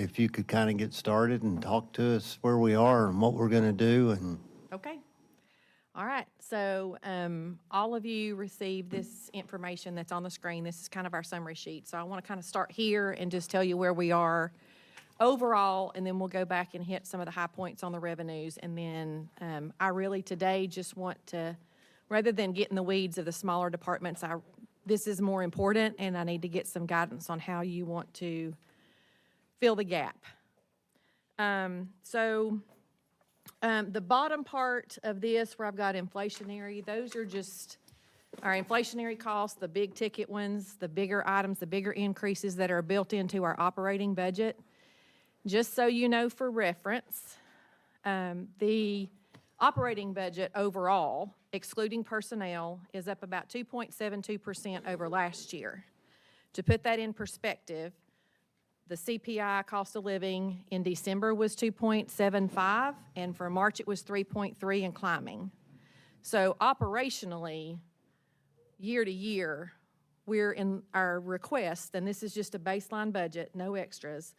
if you could kind of get started and talk to us where we are and what we're going to do. And Okay. All right. So all of you received this information that's on the screen. This is kind of our summary sheet. So I want to kind of start here and just tell you where we are overall, and then we'll go back and hit some of the high points on the revenues. And then I really today just want to, rather than get in the weeds of the smaller departments, this is more important, and I need to get some guidance on how you want to fill the gap. The bottom part of this, where I've got inflationary, those are just our inflationary costs, the big ticket ones, the bigger items, the bigger increases that are built into our operating budget. Just so you know, for reference, the operating budget overall, excluding personnel, is up about 2.72% over last year. To put that in perspective, the CPI, cost of living, in December was 2.75, and for March it was 3.3 and climbing. So operationally, year to year, we're in our request, and this is just a baseline budget, no extras.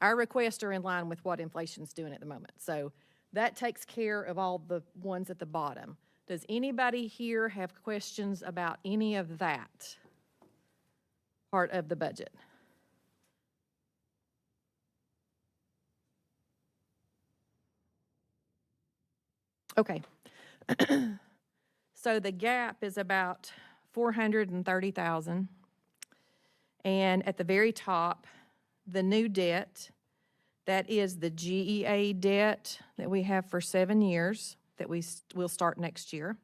Our requests are in line with what inflation's doing at the moment. So that takes care of all the ones at the bottom. Does anybody here have questions about any of that part of the budget? Okay. So the gap is about 430,000. And at the very top, the new debt, that is the GEA debt that we have for 7 years that will start next year.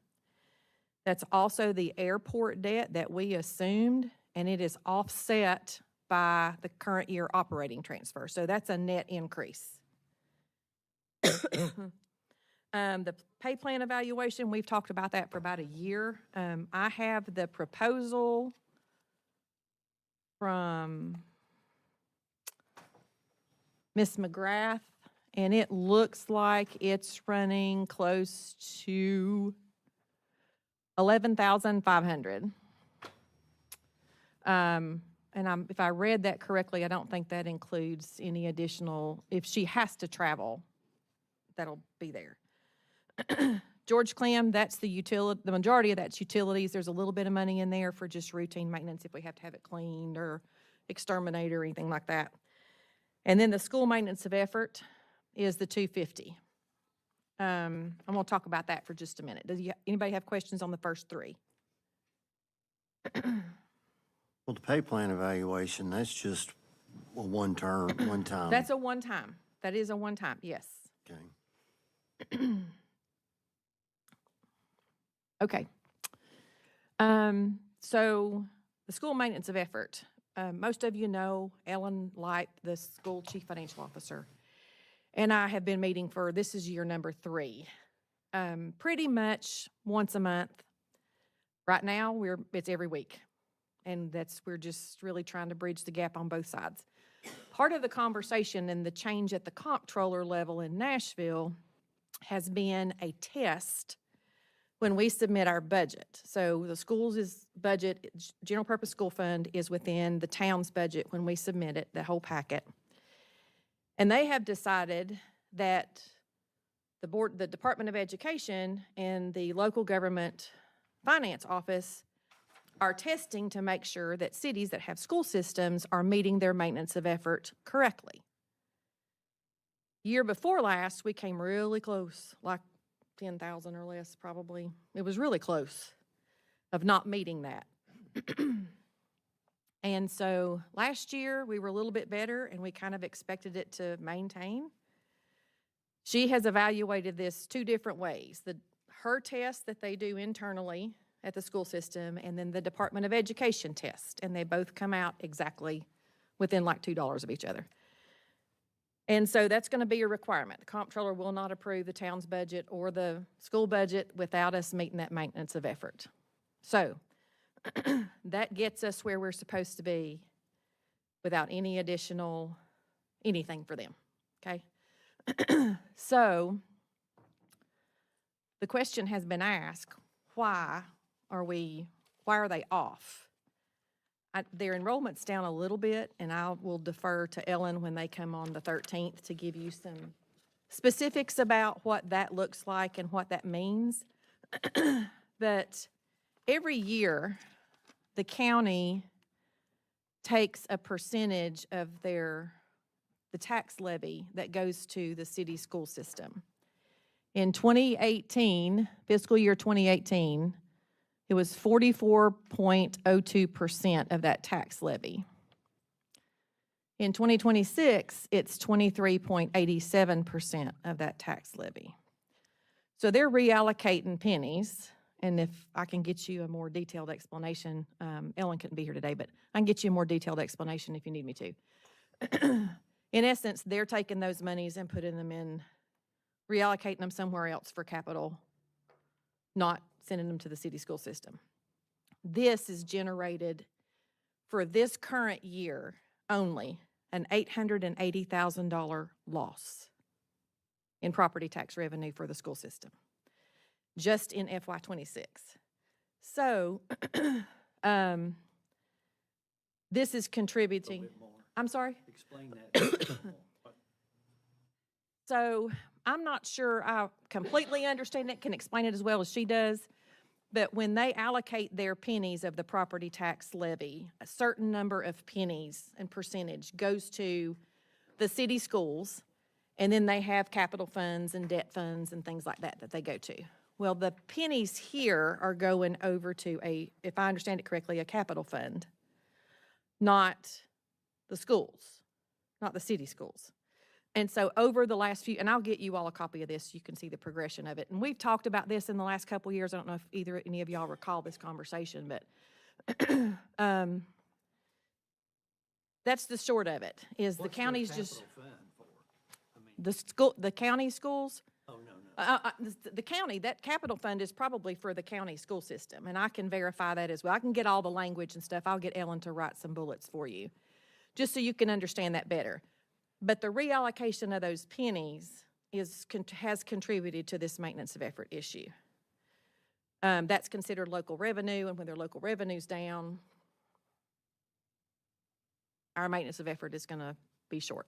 That's also the airport debt that we assumed, and it is offset by the current year operating transfer. So that's a net increase. The pay plan evaluation, we've talked about that for about a year. I have the proposal from Ms. McGrath, and it looks like it's running close to 11,500. And if I read that correctly, I don't think that includes any additional, if she has to travel, that'll be there. George Clem, that's the majority of that's utilities. There's a little bit of money in there for just routine maintenance if we have to have it cleaned or exterminated or anything like that. And then the school maintenance of effort is the 250. I'm going to talk about that for just a minute. Does anybody have questions on the first three? well, the pay plan evaluation, that's just a one time. That's a one-time. That is a one-time, yes. Okay. Okay. So the school maintenance of effort. Most of you know Ellen Light, the school chief financial officer, and I have been meeting this is year number 3, pretty much once a month. Right now, it's every week, and we're just really trying to bridge the gap on both sides. Part of the conversation and the change at the comptroller level in Nashville has been a test when we submit our budget. So the school's budget, general purpose school fund, is within the town's budget when we submit it, the whole packet. And they have decided that the Department of Education and the local government finance office are testing to make sure that cities that have school systems are meeting their maintenance of effort correctly. Year before last, we came really close, like 10,000 or less probably. It was really close of not meeting that. And so last year we were a little bit better, and we kind of expected it to maintain. She has evaluated this 2 different ways. Her test that they do internally at the school system, and then the Department of Education test, and they both come out exactly within like $2 of each other. And so that's going to be a requirement. The comptroller will not approve the town's budget or the school budget without us meeting that maintenance of effort. So that gets us where we're supposed to be without any additional anything for them, okay? So the question has been asked, why are they off? their enrollment's down a little bit, and I will defer to Ellen when they come on the 13th to give you some specifics about what that looks like and what that means. But every year, the county takes a percentage of the tax levy that goes to the city school system. In 2018, fiscal year 2018, it was 44.02% of that tax levy. In 2026, it's 23.87% of that tax levy. So they're reallocating pennies, and if I can get you a more detailed explanation, Ellen couldn't be here today, but I can get you a more detailed explanation if you need me to. In essence, they're taking those monies and putting them in, reallocating them somewhere else for capital, not sending them to the city school system. This is generated for this current year only an $880,000 loss in property tax revenue for the school system, just in FY26. So this is contributing. A bit more. I'm sorry? Explain that a bit more. So I'm not sure I completely understand it, can explain it as well as she does, but when they allocate their pennies of the property tax levy, a certain number of pennies and percentage goes to the city schools, and then they have capital funds and debt funds and things like that that they go to. Well, the pennies here are going over to if I understand it correctly, a capital fund, not the schools, not the city schools. And so over the last few, and I'll get you all a copy of this, you can see the progression of it. And we've talked about this in the last couple of years. I don't know if any of y'all recall this conversation, but that's the short of it, is the What's their county's just, capital fund for? I mean, the county schools, oh, no. the county, that capital fund is probably for the county school system, and I can verify that as well. I can get all the language and stuff. I'll get Ellen to write some bullets for you, just so you can understand that better. But the reallocation of those pennies has contributed to this maintenance of effort issue. That's considered local revenue, and when their local revenue's down, our maintenance of effort is going to be short.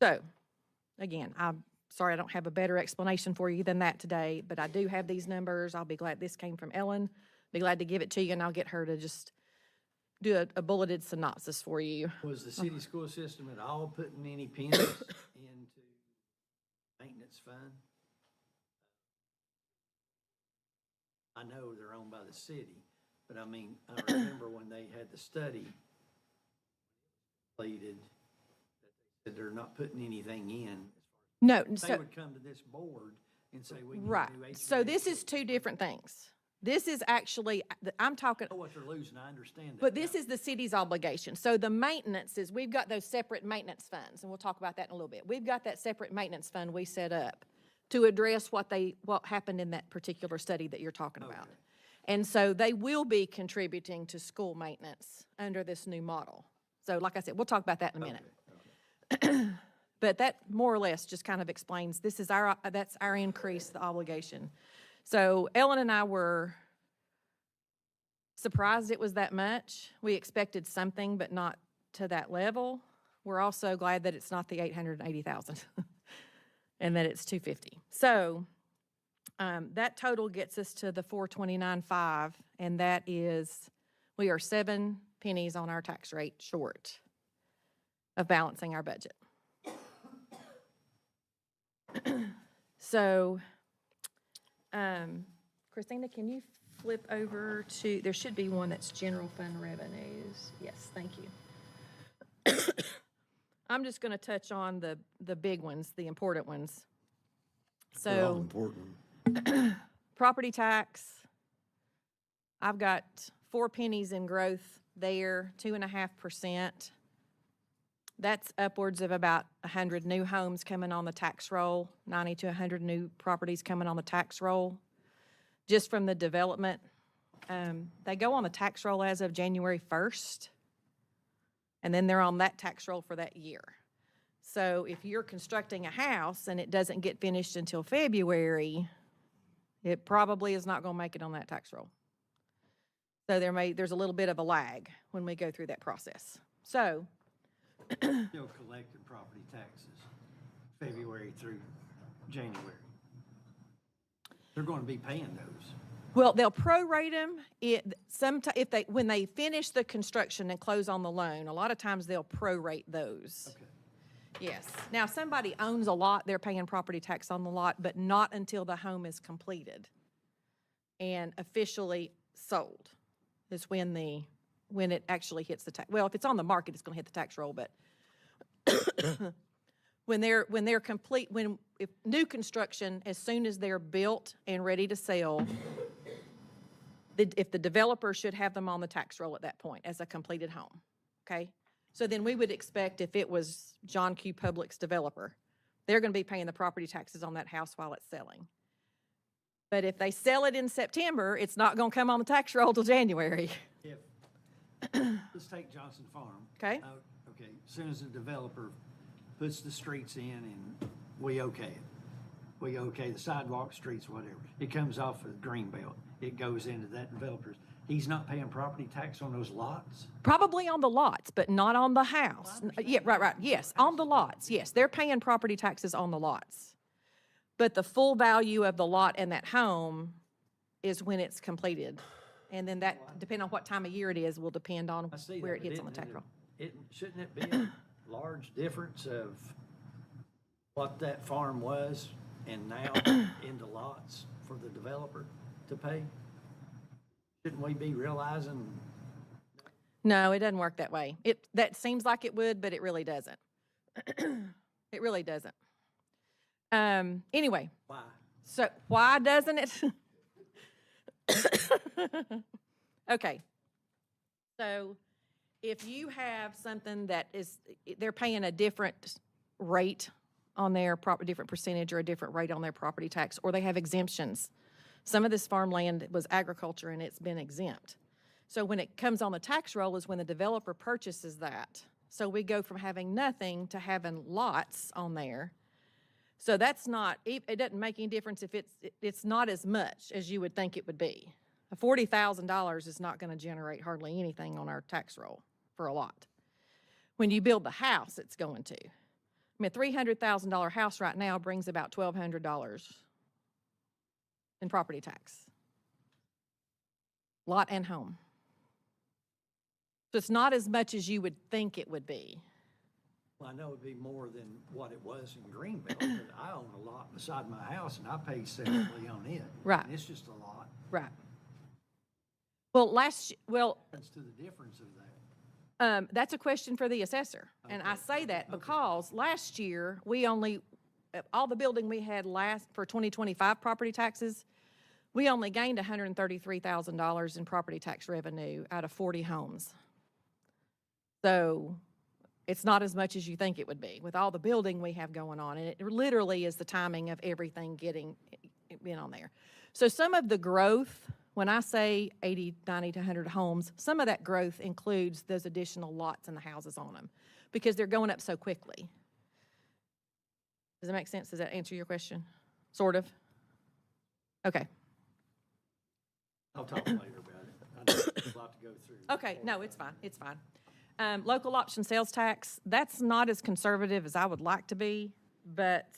So, again, I'm sorry I don't have a better explanation for you than that today, but I do have these numbers. I'll be glad this came from Ellen. Be glad to give it to you, and I'll get her to just do a bulleted synopsis for you. Was the city school system at all putting any pennies into maintenance fund? I know they're owned by the city, but I mean, I remember when they had the study completed, that they said they're not putting anything in. No, They so, would come to this board and say, we need right. to do HVAC. So this is two different things. This is actually, I'm talking, I know what they're losing, I understand that. but this is the city's obligation. So the maintenance is, we've got those separate maintenance funds, and we'll talk about that in a little bit. We've got that separate maintenance fund we set up to address what happened in that particular study that you're talking about. Okay. And so they will be contributing to school maintenance under this new model. So like I said, we'll talk about that in a minute. Okay. But that more or less just kind of explains, that's our increase, the obligation. So Ellen and I were surprised it was that much. We expected something, but not to that level. We're also glad that it's not the 880,000 and that it's 250. So that total gets us to the 429.5, and that is, we are 7 pennies on our tax rate short of balancing our budget. So, Christina, can you flip over to, there should be one that's general fund revenues. Yes, thank you. I'm just going to touch on the big ones, the important ones. They're all So, important. property tax, I've got 4 pennies in growth there, 2.5%. That's upwards of about 100 new homes coming on the tax roll, 90 to 100 new properties coming on the tax roll, just from the development. They go on the tax roll as of January 1st, and then they're on that tax roll for that year. So if you're constructing a house and it doesn't get finished until February, it probably is not going to make it on that tax roll. So there's a little bit of a lag when we go through that process. So, Still collecting property taxes February through January. They're going to be paying those. well, they'll prorate them. When they finish the construction and close on the loan, a lot of times they'll prorate those. Okay. Yes. Now, if somebody owns a lot, they're paying property tax on the lot, but not until the home is completed and officially sold is when it actually hits the tax. Well, if it's on the market, it's going to hit the tax roll, but when they're complete, if new construction, as soon as they're built and ready to sell, if the developer should have them on the tax roll at that point as a completed home, okay? So then we would expect if it was John Q. Public's developer, they're going to be paying the property taxes on that house while it's selling. But if they sell it in September, it's not going to come on the tax roll till January. If, let's take Johnson Farm. Okay. Okay, as soon as the developer puts the streets in and we okay it. We okay the sidewalk, streets, whatever. It comes off of Greenbelt. It goes into that developer's. He's not paying property tax on those lots? Probably on the lots, but not on the house. Yeah, right, yes, on the lots, yes. They're paying property taxes on the lots. But the full value of the lot and that home is when it's completed. And then that, depending on what time of year it is, will depend on I see that. where it but hits on the isn't tax roll. Shouldn't it be a large difference of what that farm was and now into lots for the developer to pay? Shouldn't we be realizing? No, it doesn't work that way. That seems like it would, but it really doesn't. It really doesn't. Anyway, Why? so why doesn't it? Okay. So if you have something that they're paying a different rate on their different percentage or a different rate on their property tax, or they have exemptions. Some of this farmland was agriculture and it's been exempt. So when it comes on the tax roll is when the developer purchases that. So we go from having nothing to having lots on there. So that's not, it doesn't make any difference if it's not as much as you would think it would be. $40,000 is not going to generate hardly anything on our tax roll for a lot. When you build the house, it's going to. I mean, a $300,000 house right now brings about $1,200 in property tax. Lot and home. So it's not as much as you would think it would be. Well, I know it'd be more than what it was in Greenbelt, but I own a lot beside my house and I pay separately on it. Right. And it's just a lot. Right. Well, What's to the difference of that? that's a question for the assessor. And I say that because last year, all the building we had for 2025 property taxes, we only gained $133,000 in property tax revenue out of 40 homes. So it's not as much as you think it would be with all the building we have going on. And it literally is the timing of everything getting on there. So some of the growth, when I say 80, 90 to 100 homes, some of that growth includes those additional lots and the houses on them because they're going up so quickly. Does that make sense? Does that answer your question? Sort of? Okay. I'll talk later about it. I know there's a lot to go through. Okay, no, it's fine, it's fine. Local option sales tax, that's not as conservative as I would like to be, but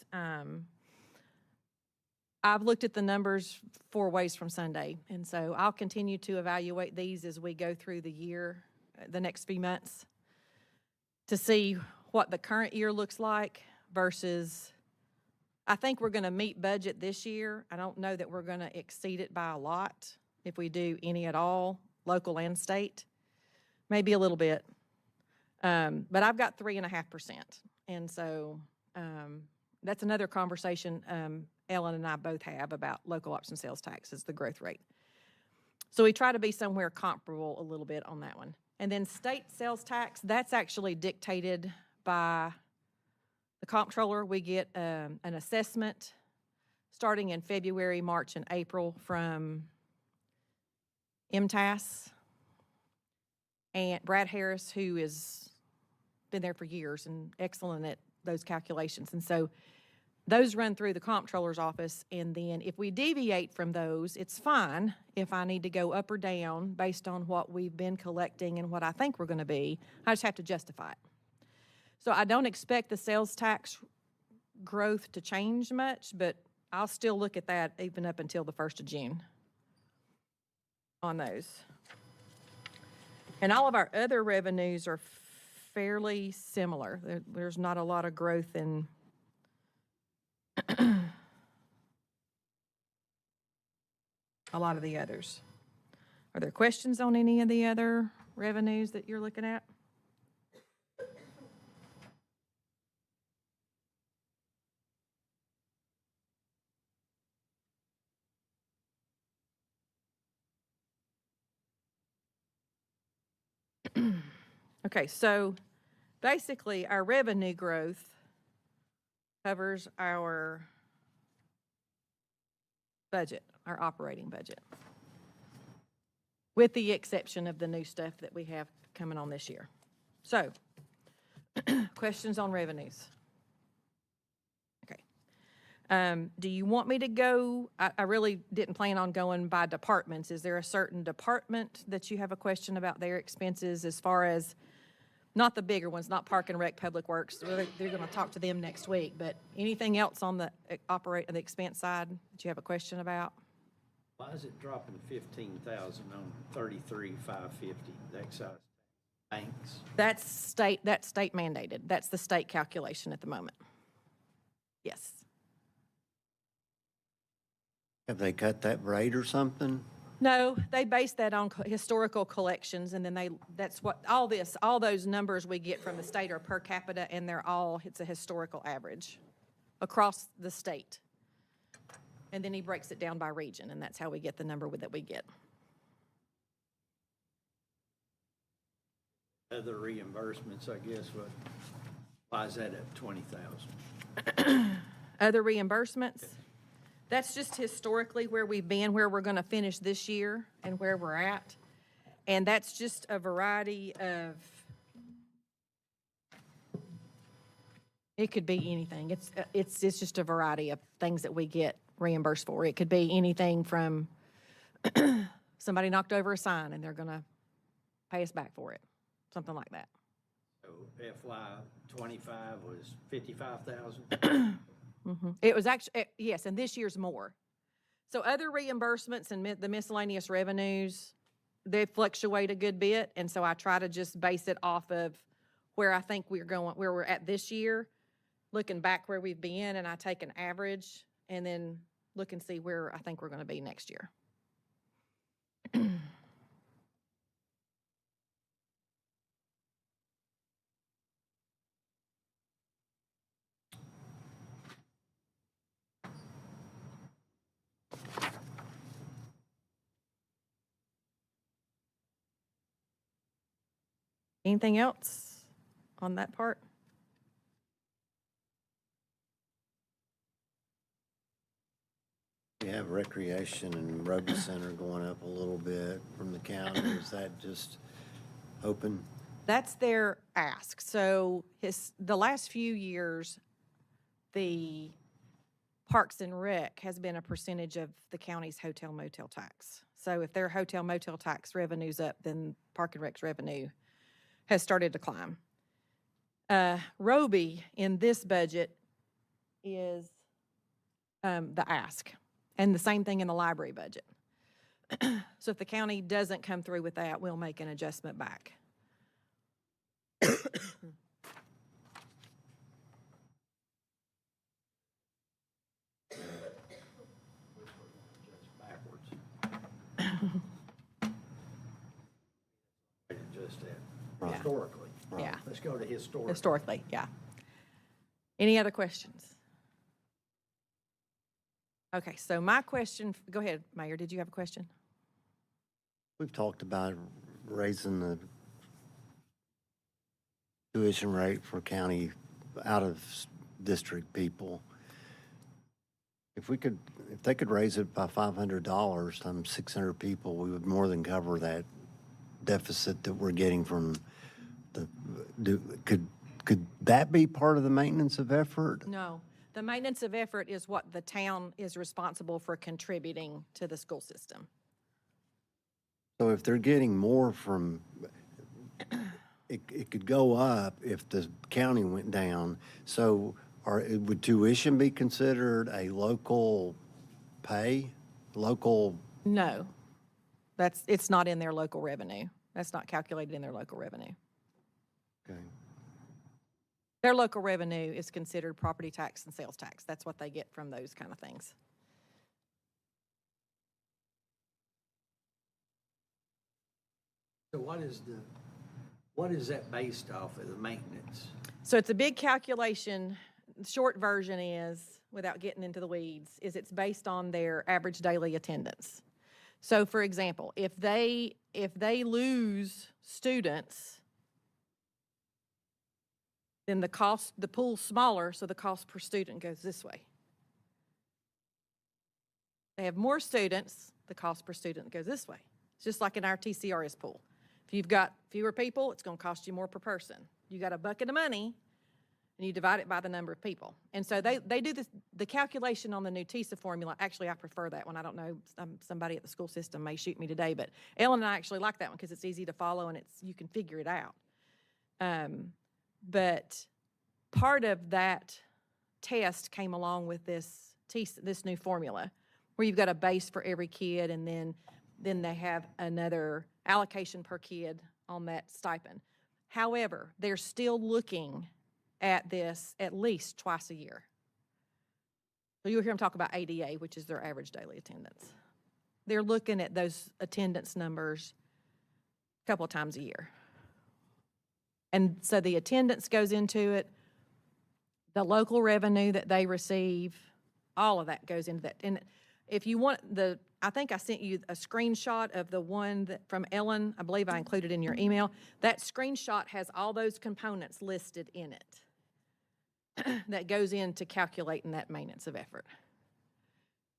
I've looked at the numbers 4 ways from Sunday, and so I'll continue to evaluate these as we go through the year, the next few months, to see what the current year looks like versus, I think we're going to meet budget this year. I don't know that we're going to exceed it by a lot if we do any at all, local and state, maybe a little bit. But I've got 3.5%. And so that's another conversation Ellen and I both have about local option sales taxes, the growth rate. So we try to be somewhere comparable a little bit on that one. And then state sales tax, that's actually dictated by the comptroller. We get an assessment starting in February, March, and April from MTAS. And Brad Harris, who has been there for years and excellent at those calculations. And so those run through the comptroller's office, and then if we deviate from those, it's fine if I need to go up or down based on what we've been collecting and what I think we're gonna be. I just have to justify it. So I don't expect the sales tax growth to change much, but I'll still look at that even up until the 1st of June on those. And all of our other revenues are fairly similar. There's not a lot of growth in a lot of the others. Are there questions on any of the other revenues that you're looking at? Okay, so basically, our revenue growth covers our budget, our operating budget, with the exception of the new stuff that we have coming on this year. So, questions on revenues? Okay. Do you want me to go, I really didn't plan on going by departments. Is there a certain department that you have a question about their expenses as far as, not the bigger ones, not Park and Rec, Public Works, they're gonna talk to them next week, but anything else on the the expense side that you have a question about? Why is it dropping 15,000 on 33,550, the excise banks? That's state mandated. That's the state calculation at the moment. Yes. Have they cut that rate or something? No, they base that on historical collections, and then that's what, all those numbers we get from the state are per capita, and it's a historical average across the state. And then he breaks it down by region, and that's how we get the number that we get. Other reimbursements, I guess, why is that up 20,000? Other reimbursements, that's just historically where we've been, where we're gonna finish this year and where we're at. And that's just a variety of, it could be anything. It's just a variety of things that we get reimbursed for. It could be anything from somebody knocked over a sign and they're gonna pay us back for it, something like that. So FY 25 was 55,000? It was actually, yes, and this year's more. So other reimbursements and the miscellaneous revenues, they fluctuate a good bit, and so I try to just base it off of where I think we're going, where we're at this year, looking back where we've been, and I take an average, and then look and see where I think we're gonna be next year. Anything else on that part? You have recreation and rugby center going up a little bit from the county. Is that just open? That's their ask. So the last few years, the Parks and Rec has been a percentage of the county's hotel motel tax. So if their hotel motel tax revenue's up, then Park and Rec's revenue has started to climb. Roby in this budget is the ask, and the same thing in the library budget. So if the county doesn't come through with that, we'll make an adjustment back. Backwards. Just that, Right. historically. Yeah. Let's go to historical. Historically, yeah. Any other questions? Okay, so my question, go ahead, Mayor, did you have a question? We've talked about raising the tuition rate for county out-of-district people. If they could raise it by $500, times 600 people, we would more than cover that deficit that we're getting from could that be part of the maintenance of effort? No, The maintenance of effort is what the town is responsible for contributing to the school system. So if they're getting more from, it could go up if the county went down. So would tuition be considered a local pay, local? No, it's not in their local revenue. That's not calculated in their local revenue. Okay. Their local revenue is considered property tax and sales tax. That's what they get from those kind of things. So what is that based off of, the maintenance? So it's a big calculation. The short version is, without getting into the weeds, is it's based on their average daily attendance. So for example, if they lose students, then the pool's smaller, so the cost per student goes this way. They have more students, the cost per student goes this way. It's just like in our TCRS pool. If you've got fewer people, it's going to cost you more per person. You got a bucket of money, and you divide it by the number of people. And so they do the calculation on the new TISA formula. Actually, I prefer that one. I don't know, somebody at the school system may shoot me today, but Ellen and I actually like that one because it's easy to follow and you can figure it out. But part of that test came along with this new formula, where you've got a base for every kid, and then they have another allocation per kid on that stipend. However, they're still looking at this at least twice a year. So you'll hear them talk about ADA, which is their average daily attendance. They're looking at those attendance numbers a couple of times a year. And so the attendance goes into it, the local revenue that they receive, all of that goes into that. And if you want I think I sent you a screenshot of the one from Ellen. I believe I included in your email. That screenshot has all those components listed in it that goes into calculating that maintenance of effort.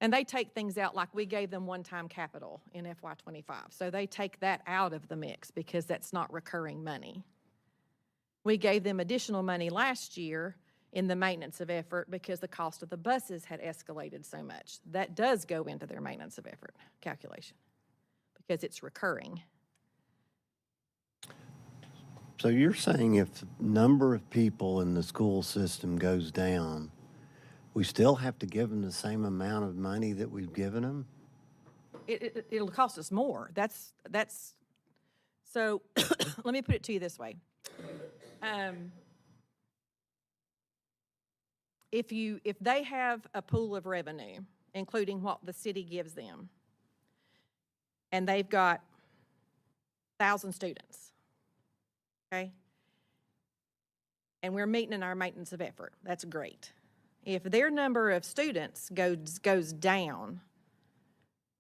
And they take things out, like we gave them one-time capital in FY25. So they take that out of the mix because that's not recurring money. We gave them additional money last year in the maintenance of effort because the cost of the buses had escalated so much. That does go into their maintenance of effort calculation because it's recurring. So you're saying if the number of people in the school system goes down, we still have to give them the same amount of money that we've given them? It'll cost us more. That's so let me put it to you this way. If they have a pool of revenue, including what the city gives them, and they've got 1,000 students, okay? And we're meeting in our maintenance of effort. That's great. If their number of students goes down,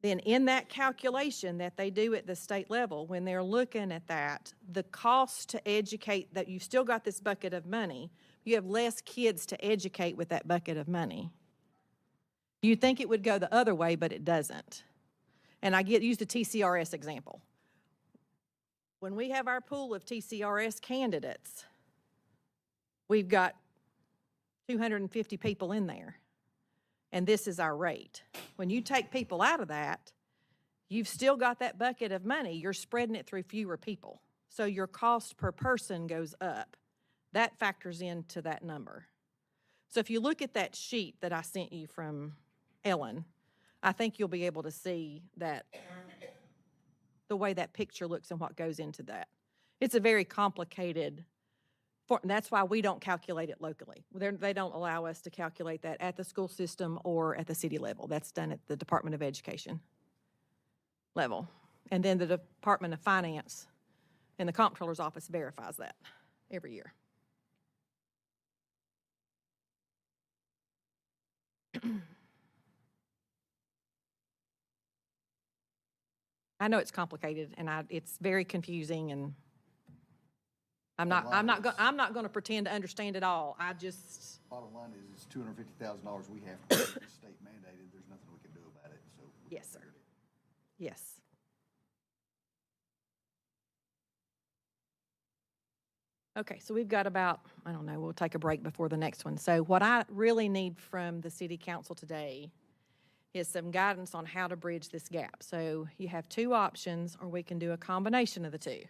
then in that calculation that they do at the state level, when they're looking at that, the cost to educate, that you've still got this bucket of money, you have less kids to educate with that bucket of money. You'd think it would go the other way, but it doesn't. And use the TCRS example. When we have our pool of TCRS candidates, we've got 250 people in there, and this is our rate. When you take people out of that, you've still got that bucket of money. You're spreading it through fewer people. So your cost per person goes up. That factors into that number. So if you look at that sheet that I sent you from Ellen, I think you'll be able to see that the way that picture looks and what goes into that. It's a very complicated form. That's why we don't calculate it locally. They don't allow us to calculate that at the school system or at the city level. That's done at the Department of Education level. And then the Department of Finance and the Comptroller's Office verifies that every year. I know it's complicated and it's very confusing, and I'm not going to pretend to understand it all. Bottom line is, it's $250,000 we have to pay. It's state mandated. There's nothing we can do about it, so. Yes, sir. Yes. Okay, so we've got about, I don't know, we'll take a break before the next one. So what I really need from the city council today is some guidance on how to bridge this gap. So you have two options, or we can do a combination of the two.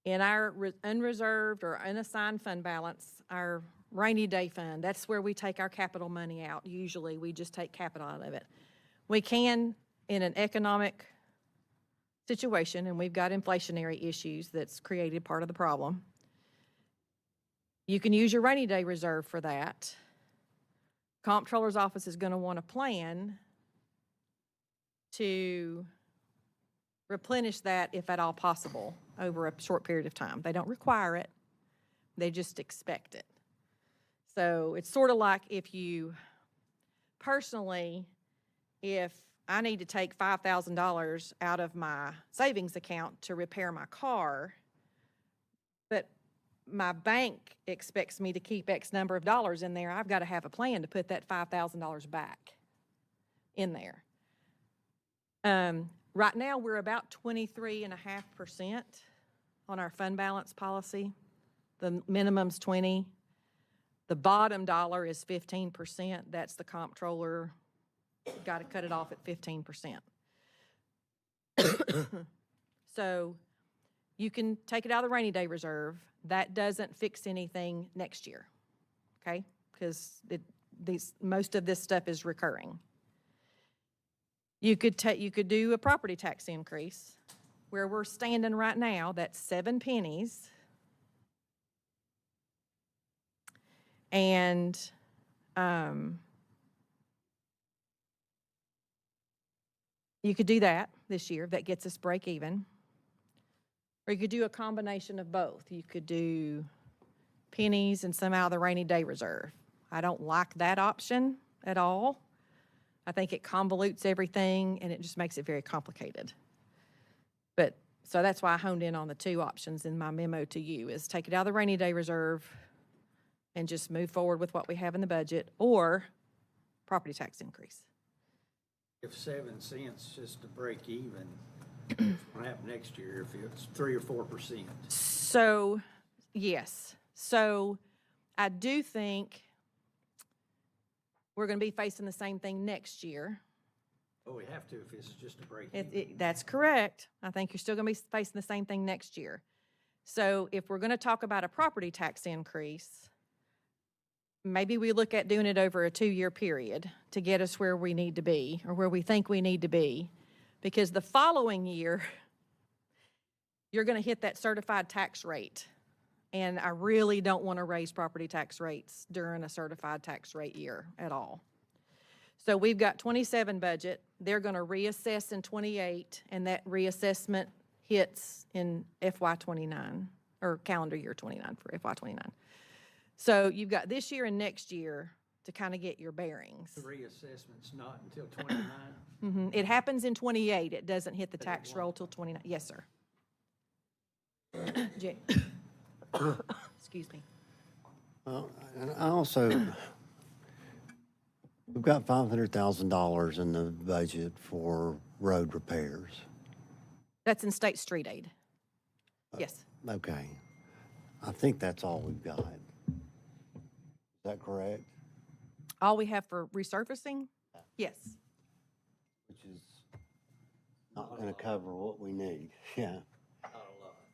In our unreserved or unassigned fund balance, our rainy day fund, that's where we take our capital money out. Usually, we just take capital out of it. We can, in an economic situation, and we've got inflationary issues that's created part of the problem, you can use your rainy day reserve for that. Comptroller's office is going to want a plan to replenish that if at all possible over a short period of time. They don't require it, they just expect it. So it's sort of like if you, personally, if I need to take $5,000 out of my savings account to repair my car, but my bank expects me to keep X number of dollars in there, I've got to have a plan to put that $5,000 back in there. Right now, we're about 23.5% on our fund balance policy. The minimum's 20. The bottom dollar is 15%. That's the comptroller. Got to cut it off at 15%. So you can take it out of the rainy day reserve. That doesn't fix anything next year, okay? Because most of this stuff is recurring. You could do a property tax increase. Where we're standing right now, that's 7 pennies. And you could do that this year. That gets us break even. Or you could do a combination of both. You could do pennies and some out of the rainy day reserve. I don't like that option at all. I think it convolutes everything and it just makes it very complicated. But, so that's why I honed in on the two options in my memo to you, is take it out of the rainy day reserve and just move forward with what we have in the budget, or property tax increase. If 7 cents just to break even, what happen next year if it's 3 or 4%? So, yes. So I do think we're going to be facing the same thing next year. Oh, we have to if it's just a break even. That's correct. I think you're still going to be facing the same thing next year. So if we're going to talk about a property tax increase, maybe we look at doing it over a 2-year period to get us where we need to be, or where we think we need to be. Because the following year, you're going to hit that certified tax rate. And I really don't want to raise property tax rates during a certified tax rate year at all. So we've got 27 budget. They're going to reassess in 28, and that reassessment hits in FY29, or calendar year 29 for FY29. So you've got this year and next year to kind of get your bearings. The reassessment's not until 29? It happens in 28. It doesn't hit the tax roll till 29. Yes, sir. Excuse me. Well, and I also, we've got $500,000 in the budget for road repairs. That's in state street aid. Yes. Okay. I think that's all we've got. Is that correct? All we have for resurfacing? Yes. Which is not going to cover what we need. Yeah.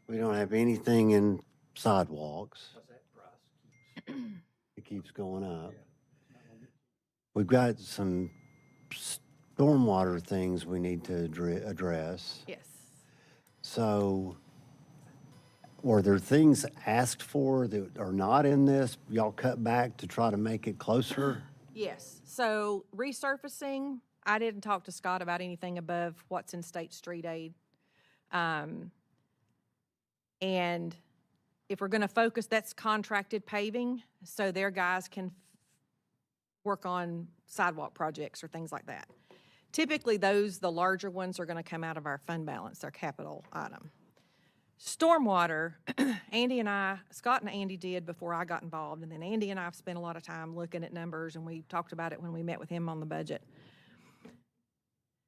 We don't have anything in sidewalks. That price It keeps going up. We've got some stormwater things we need to address. Yes. So, were there things asked for that are not in this? Y'all cut back to try to make it closer? Yes. So resurfacing, I didn't talk to Scott about anything above what's in state street aid. And if we're going to focus, that's contracted paving, so their guys can work on sidewalk projects or things like that. Typically, the larger ones are going to come out of our fund balance, our capital item. Stormwater, Scott and Andy did before I got involved, and then Andy and I have spent a lot of time looking at numbers, and we talked about it when we met with him on the budget.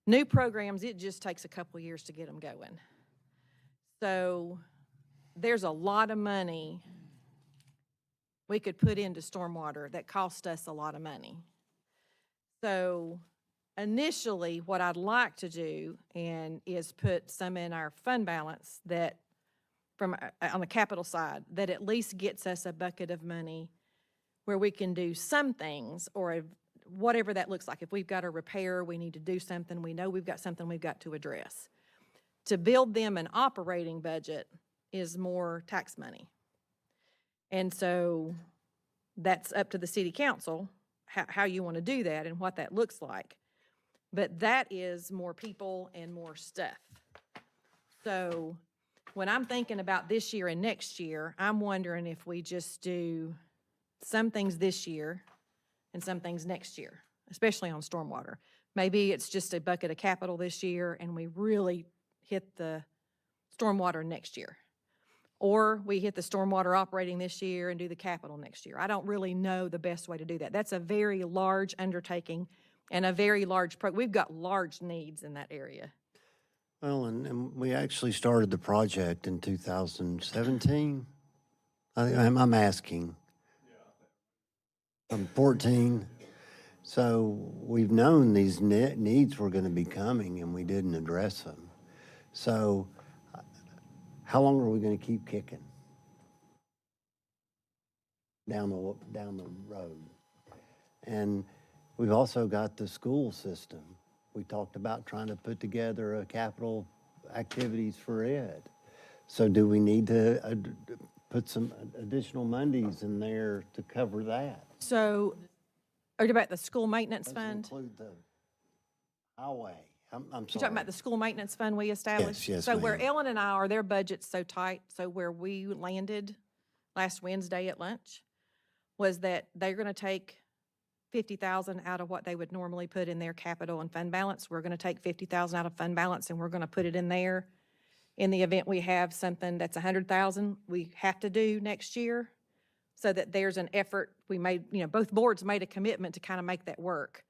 New programs, it just takes a couple years to get them going. So there's a lot of money we could put into stormwater that cost us a lot of money. So initially, what I'd like to do is put some in our fund balance that from, on the capital side, that at least gets us a bucket of money where we can do some things, or whatever that looks like. If we've got a repair, we need to do something, we know we've got something we've got to address. To build them an operating budget is more tax money. And so that's up to the city council, how you want to do that and what that looks like. But that is more people and more stuff. So when I'm thinking about this year and next year, I'm wondering if we just do some things this year and some things next year, especially on stormwater. Maybe it's just a bucket of capital this year and we really hit the stormwater next year. Or we hit the stormwater operating this year and do the capital next year. I don't really know the best way to do that. That's a very large undertaking and a very large we've got large needs in that area. Well, and we actually started the project in 2017. I'm asking. 14. So we've known these needs were going to be coming and we didn't address them. So how long are we going to keep kicking down the road? And we've also got the school system. We talked about trying to put together a capital activities for it. So do we need to put some additional monies in there to cover that? So, are you about the school maintenance Does fund? include the highway. I'm You're talking sorry. about the school maintenance fund we established? Yes, So where ma'am. Ellen and I are, their budget's so tight, so where we landed last Wednesday at lunch was that they're gonna take 50,000 out of what they would normally put in their capital and fund balance. We're gonna take 50,000 out of fund balance and we're gonna put it in there. In the event we have something that's 100,000 we have to do next year, so that there's an effort, we made, both boards made a commitment to kind of make that work.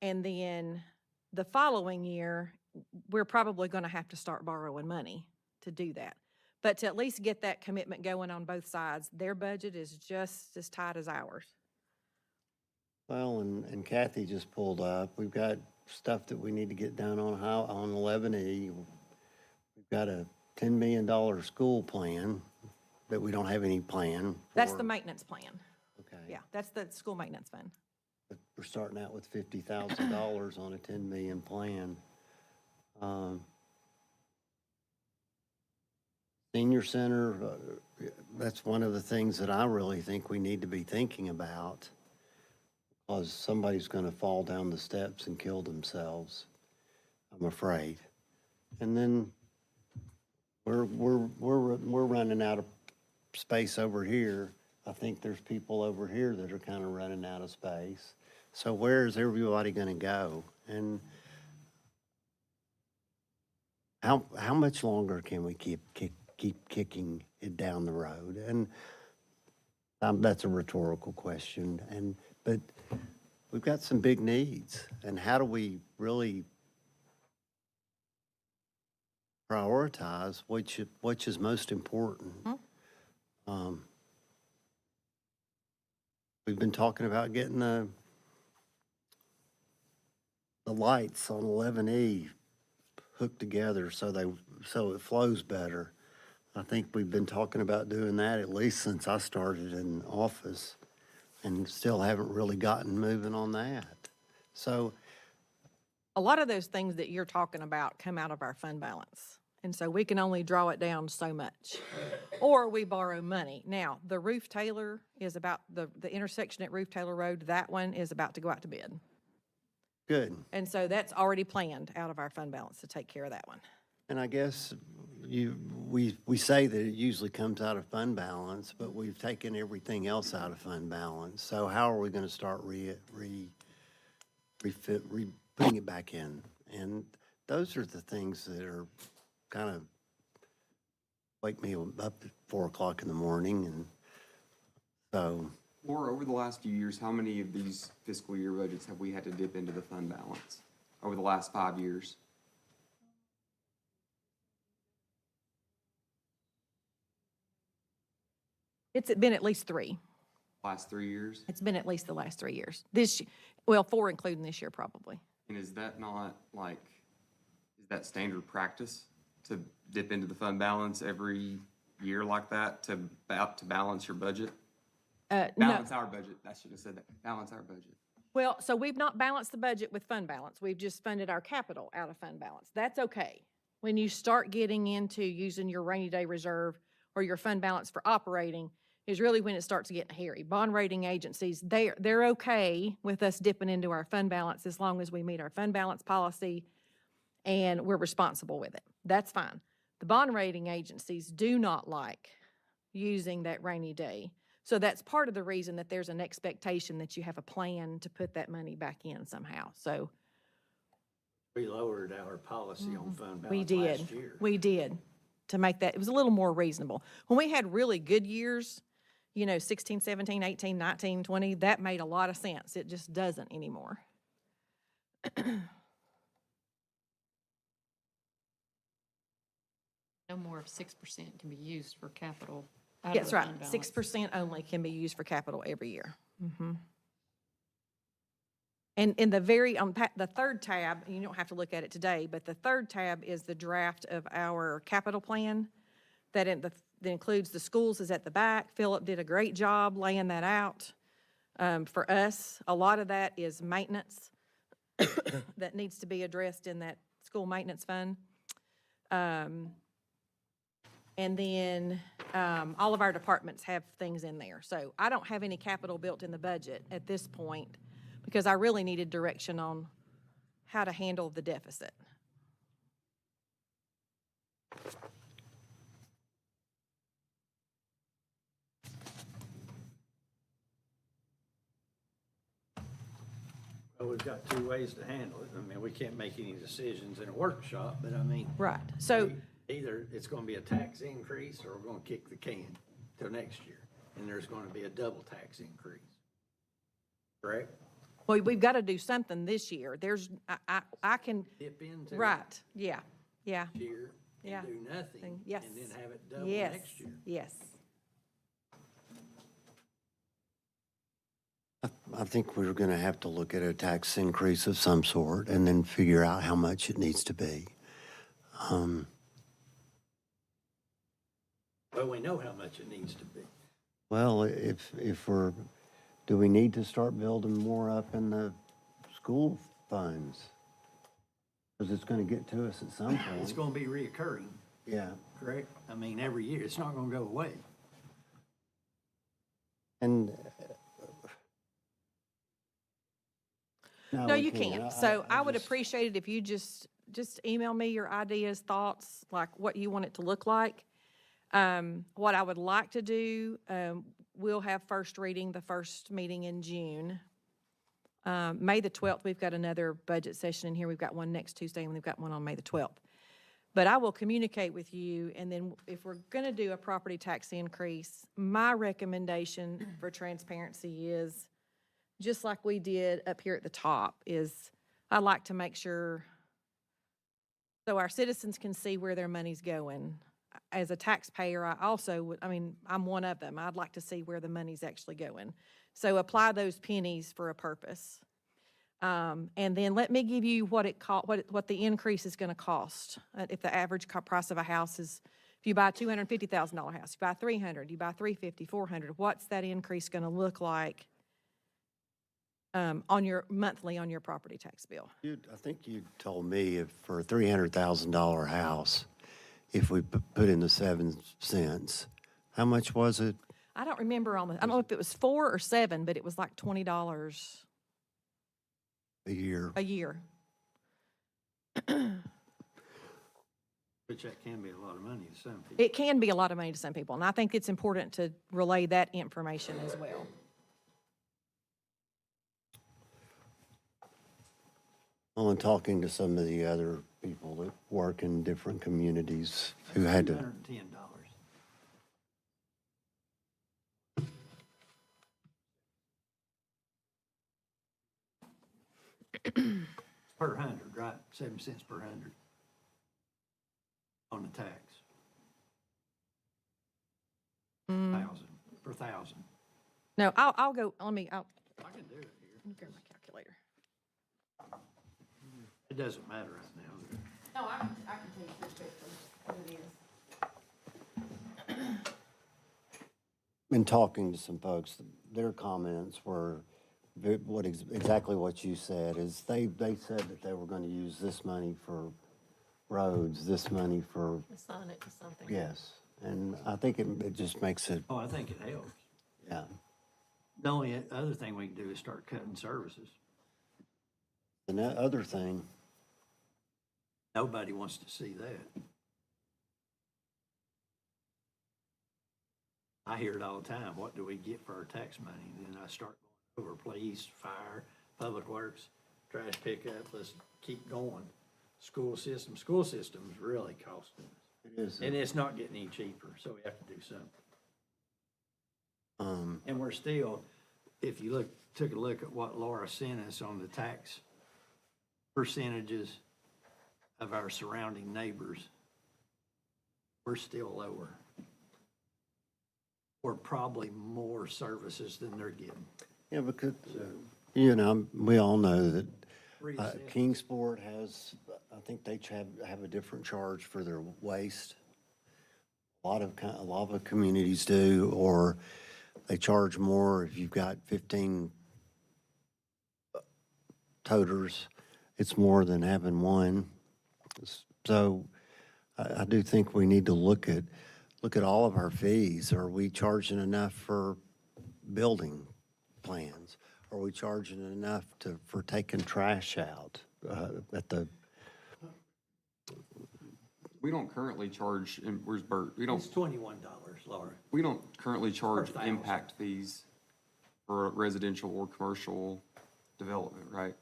And then the following year, we're probably going to have to start borrowing money to do that. But to at least get that commitment going on both sides, their budget is just as tight as ours. Well, and Kathy just pulled up. We've got stuff that we need to get done on 11E. We've got a $10 million school plan that we don't have any plan for. That's the maintenance plan. Okay. Yeah, that's the school maintenance fund. But we're starting out with $50,000 on a 10 million plan. Senior center, that's one of the things that I really think we need to be thinking about, because somebody's going to fall down the steps and kill themselves, I'm afraid. And then we're running out of space over here. I think there's people over here that are kind of running out of space. So where is everybody going to go? And how much longer can we keep kicking it down the road? And that's a rhetorical question. But we've got some big needs. And how do we really prioritize which is most important? We've been talking about getting the lights on 11E hooked together so it flows better. I think we've been talking about doing that at least since I started in office, and still haven't really gotten moving on that. So A lot of those things that you're talking about come out of our fund balance. And so we can only draw it down so much, or we borrow money. Now, the Roof Taylor is about, the intersection at Roof Taylor Road, that one is about to go out to bid. good. And so that's already planned out of our fund balance to take care of that one. And I guess we say that it usually comes out of fund balance, but we've taken everything else out of fund balance. So how are we going to start putting it back in? And those are the things that are kind of wake me up at 4 o'clock in the morning. And so, Laura, over the last few years, how many of these fiscal year budgets have we had to dip into the fund balance over the last 5 years? It's been at least 3. last 3 years? It's been at least the last 3 years. Well, 4 including this year probably. And is that not like, is that standard practice to dip into the fund balance every year like that to balance your budget? No. Balance our budget, I should have said that, balance our budget. Well, so we've not balanced the budget with fund balance. We've just funded our capital out of fund balance. That's okay. When you start getting into using your rainy day reserve or your fund balance for operating is really when it starts getting hairy. Bond rating agencies, they're okay with us dipping into our fund balance as long as we meet our fund balance policy and we're responsible with it. That's fine. The bond rating agencies do not like using that rainy day. So that's part of the reason that there's an expectation that you have a plan to put that money back in somehow. So We lowered our policy on fund we balance did. last year. We did to make that, it was a little more reasonable. When we had really good years, 16, 17, 18, 19, 20, that made a lot of sense. It just doesn't anymore. No more of 6% can be used for capital out of That's the right. fund balance. 6% only can be used for capital every year. And in the the third tab, and you don't have to look at it today, but the third tab is the draft of our capital plan that includes the schools is at the back. Philip did a great job laying that out. For us, a lot of that is maintenance that needs to be addressed in that school maintenance fund. And then all of our departments have things in there. So I don't have any capital built in the budget at this point because I really needed direction on how to handle the deficit. Well, we've got 2 ways to handle it. I mean, we can't make any decisions in a workshop, but I mean. Right. So Either it's gonna be a tax increase or we're gonna kick the can till next year. And there's gonna be a double tax increase. Correct? well, we've got to do something this year. I can, Dip into it right, yeah, year Yeah. and do nothing. Yes. And then have it double yes, next year. yes. I think we're going to have to look at a tax increase of some sort and then figure out how much it needs to be. Well, we know how much it needs to be. Well, do we need to start building more up in the school funds? Because it's going to get to us at some It's point. gonna be reoccurring, Yeah. correct? I mean, every year. It's not gonna go away. And. No, we you can't. So I would appreciate it if you just email me your ideas, thoughts, like what you want it to look like. What I would like to do, we'll have first reading, the first meeting in June. May the 12th, we've got another budget session in here. We've got one next Tuesday, and we've got one on May the 12th. But I will communicate with you, and then if we're going to do a property tax increase, my recommendation for transparency is, just like we did up here at the top, is I like to make sure so our citizens can see where their money's going. As a taxpayer, I also would, I'm one of them. I'd like to see where the money's actually going. So apply those pennies for a purpose. And then let me give you what the increase is going to cost. If the average price of a house is, if you buy a $250,000 house, you buy $300,000, you buy $350,000, $400,000, what's that increase going to look like on your monthly on your property tax bill? I think you told me if for a $300,000 house, if we put in the 7 cents, how much was it? I don't remember I don't know if it was 4 or 7, but it was like $20 A year? a year. Which that can be a lot of money to some people. It can be a lot of money to some people, and I think it's important to relay that information as well. Well, in talking to some of the other people that work in different communities who had to, $210. Per 100, right? 7 cents per 100 on the tax. 1,000 per thousand. No, I'll go, I'll I can do it here. grab my calculator. It doesn't matter right now. No, I can tell you quickly what it is. In talking to some folks, their comments were exactly what you said, is they said that they were gonna use this money for roads, this money for, Assign it to something. yes. And I think it just makes it, Oh, I think it helps. yeah. The only other thing we can do is start cutting services. And that other thing, Nobody wants to see that. I hear it all the time. What do we get for our tax money? And then I start going over police, fire, public works, trash pickup. Let's keep going. School system's really costing us. it is, And it's not getting any cheaper, so we have to do something. And we're still, if you took a look at what Laura sent us on the tax percentages of our surrounding neighbors, we're still lower. We're probably more services than they're getting. yeah, because, we all know that Reason. Kingsport has, I think they have a different charge for their waste. A lot of communities do, or they charge more if you've got 15 toters. It's more than having one. So I do think we need to look at all of our fees. Are we charging enough for building plans? Are we charging enough for taking trash out at the, We don't currently charge, and where's Bert? It's $21, Laura. We don't currently charge thousand. impact fees for residential or commercial development, right?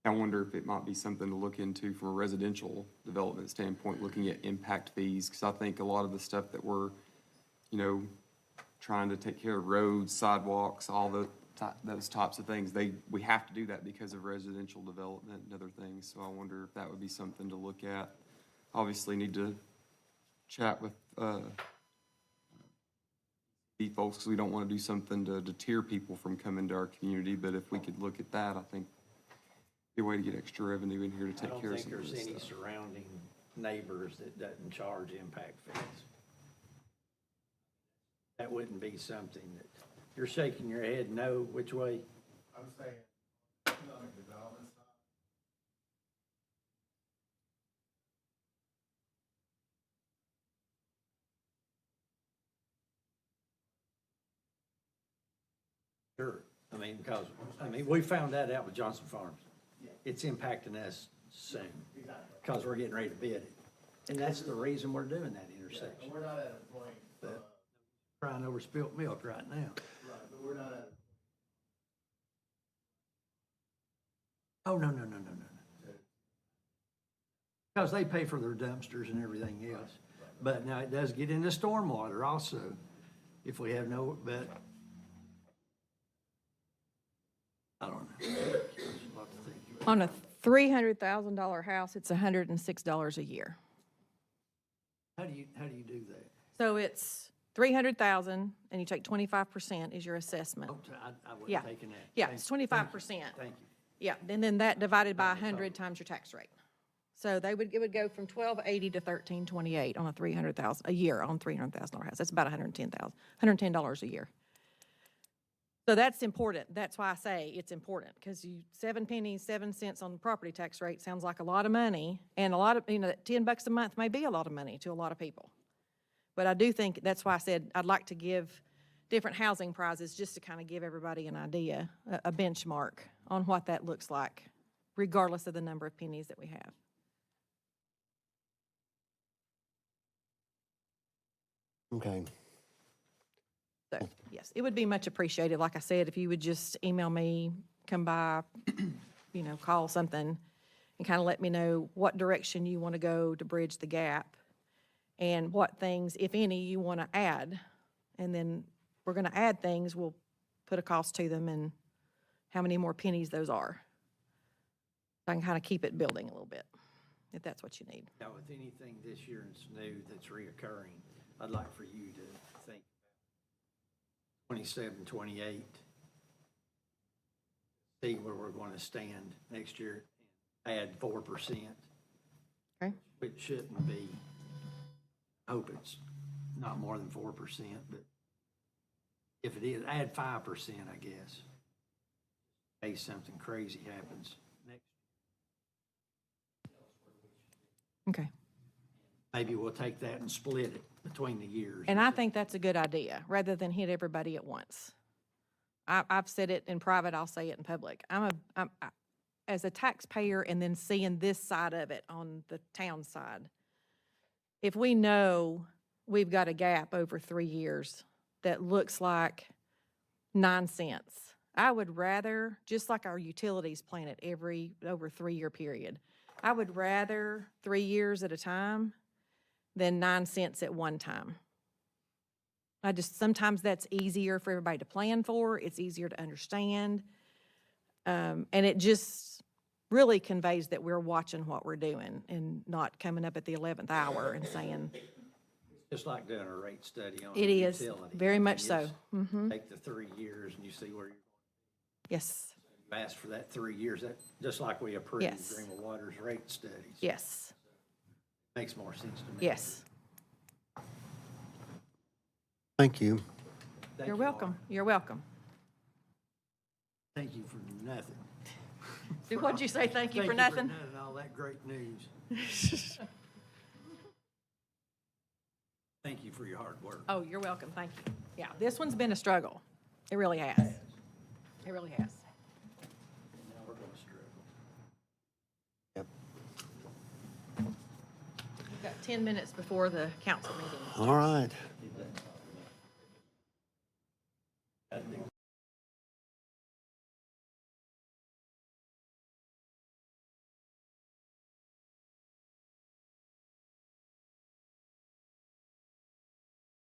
I wonder if it might be something to look into from a residential development standpoint, looking at impact fees, because I think a lot of the stuff that we're, trying to take care of roads, sidewalks, all those types of things, we have to do that because of residential development and other things, so I wonder if that would be something to look at. Obviously need to chat with, the folks, because we don't want to do something to deter people from coming to our community, but if we could look at that, I think be a way to get extra revenue in here to I take don't care of think some of there's this any stuff. surrounding neighbors that doesn't charge impact fees. That wouldn't be something that, you're shaking your head no, which way? I'm saying, economic development side. Sure. Because, we found that out with Johnson Farms. It's impacting us soon. Because we're getting ready to bid it. And that's the reason we're doing that intersection. We're not at a point, Crying over spilt milk right now. right, but we're not at Oh, no. Because they pay for their dumpsters and everything else. But now it does get into stormwater also, if we have no, but I don't know. There's a lot to think about. On a $300,000 house, it's $106 a year. How do you do that? So it's 300,000 and you take 25% is your assessment. Oh, I Yeah. wasn't taking that. Yeah, Thank- it's 25%. Thank you. Yeah, and then that divided by 100 times your tax rate. So it would go from 1,280 to 1,328 on a 300,000, a year on $300,000 house. That's about $110 a year. So that's important. That's why I say it's important, because 7 pennies, 7 cents on the property tax rate sounds like a lot of money. And a lot of, $10 a month may be a lot of money to a lot of people. But I do think, that's why I said I'd like to give different housing prizes, just to kind of give everybody an idea, a benchmark on what that looks like, regardless of the number of pennies that we have. okay. So, yes, it would be much appreciated, like I said, if you would just email me, come by, call something, and kind of let me know what direction you want to go to bridge the gap, and what things, if any, you want to add. And then we're going to add things, we'll put a cost to them and how many more pennies those are. I can kind of keep it building a little bit, if that's what you need. Now, with anything this year that's new, that's reoccurring, I'd like for you to think 27, 28, see where we're going to stand next year, add 4%. Okay. It shouldn't be, I hope it's not more than 4%, but if it is, add 5%, I guess. In case something crazy happens next, Okay. maybe we'll take that and split it between the years. And I think that's a good idea, rather than hit everybody at once. I've said it in private, I'll say it in public. As a taxpayer and then seeing this side of it on the town side, if we know we've got a gap over 3 years that looks like 9 cents, I would rather, just like our utilities plan it over 3-year period, I would rather 3 years at a time than 9 cents at one time. Sometimes that's easier for everybody to plan for, it's easier to understand. And it just really conveys that we're watching what we're doing and not coming up at the 11th hour and saying, Just like doing a rate study on. it a is, utility. very You much so. just Mm-hmm. Take the 3 years and you see where Yes, you ask for that 3 years, that, just like we approved Yes. Greenville Water's rate studies. yes, Makes more sense to me. yes. Thank you. Thank You're you, welcome, Laura. you're welcome. Thank you for nothing. What'd you say, thank you for nothing? All that great news. Thank you for your hard work. Oh, you're welcome, thank you. Yeah, this one's been a struggle. It really has. It really has. Now we're gonna struggle. Yep. We've got 10 minutes before the council meeting. All right.